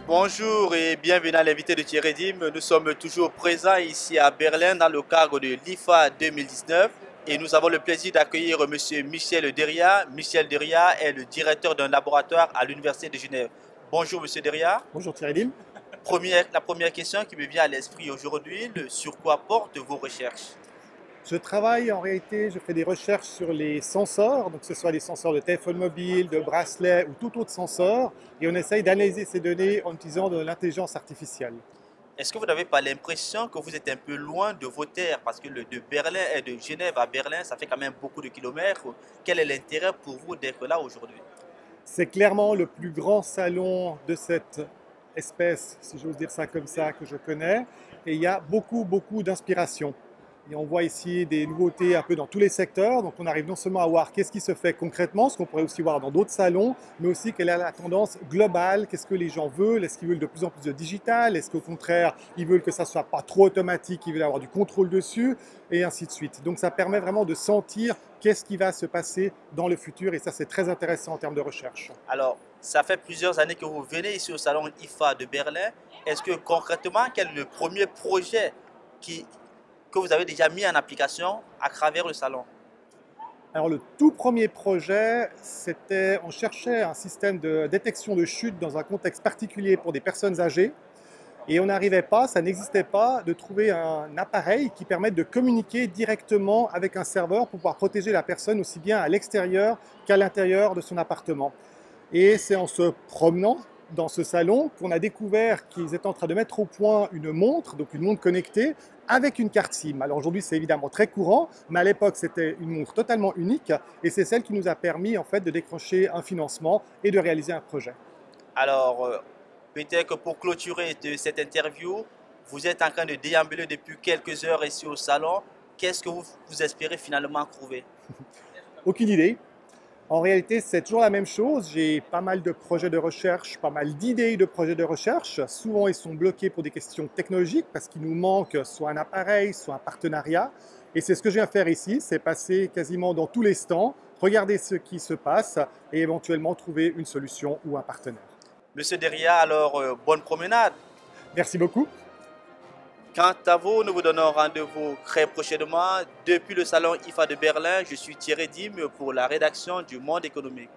Bonjour et bienvenue à l'invité de Thierry Dim. Nous sommes toujours présents ici à Berlin dans le cadre de l'IFA 2019 et nous avons le plaisir d'accueillir M. Michel Deria. Michel Deria est le directeur d'un laboratoire à l'Université de Genève. Bonjour M. Deria. Bonjour Thierry Lim. La première question qui me vient à l'esprit aujourd'hui, sur quoi portent vos recherches? Je travaille en réalité, je fais des recherches sur les sensors, donc que ce soit les sensors de téléphone mobile, de bracelet ou tout autre sensor, et on essaye d'analyser ces données en utilisant de l'intelligence artificielle. Est-ce que vous n'avez pas l'impression que vous êtes un peu loin de vos terres? Parce que de Berlin et de Genève à Berlin, ça fait quand même beaucoup de kilomètres. Quel est l'intérêt pour vous d'être là aujourd'hui? C'est clairement le plus grand salon de cette espèce, si j'ose dire ça comme ça, que je connais, et il y a beaucoup d'inspiration. Et on voit ici des nouveautés un peu dans tous les secteurs. Donc on arrive non seulement à voir qu'est-ce qui se fait concrètement, ce qu'on pourrait aussi voir dans d'autres salons, mais aussi quelle est la tendance globale, qu'est-ce que les gens veulent, est-ce qu'ils veulent de plus en plus de digital, est-ce qu'au contraire ils veulent que ça soit pas trop automatique, ils veulent avoir du contrôle dessus, et ainsi de suite. Donc ça permet vraiment de sentir qu'est-ce qui va se passer dans le futur, et ça c'est très intéressant en termes de recherche. Alors, ça fait plusieurs années que vous venez ici au salon IFA de Berlin. Est-ce que concrètement, quel est le premier projet qui, que vous avez déjà mis en application à travers le salon? Alors le tout premier projet, c'était, on cherchait un système de détection de chute dans un contexte particulier pour des personnes âgées. Et on n'arrivait pas, ça n'existait pas, de trouver un appareil qui permette de communiquer directement avec un serveur pour pouvoir protéger la personne aussi bien à l'extérieur qu'à l'intérieur de son appartement. Et c'est en se promenant dans ce salon qu'on a découvert qu'ils étaient en train de mettre au point une montre, donc une montre connectée, avec une carte SIM. Alors aujourd'hui, c'est évidemment très courant, mais à l'époque, c'était une montre totalement unique, et c'est celle qui nous a permis en fait de décrocher un financement et de réaliser un projet. Alors, peut-être que pour clôturer cette interview, vous êtes en train de déambuler depuis quelques heures ici au salon. Qu'est-ce que vous espérez finalement trouver? Aucune idée. En réalité, c'est toujours la même chose. J'ai pas mal de projets de recherche, pas mal d'idées de projets de recherche. Souvent, ils sont bloqués pour des questions technologiques parce qu'il nous manque soit un appareil, soit un partenariat. Et c'est ce que je viens faire ici, c'est passer quasiment dans tous les stands, regarder ce qui se passe et éventuellement trouver une solution ou un partenaire. Monsieur Deria, alors bonne promenade. Merci beaucoup. Quant à vous, nous vous donnons rendez-vous très prochainement. Depuis le salon IFA de Berlin, je suis Thierry Dim pour la rédaction du Monde économique.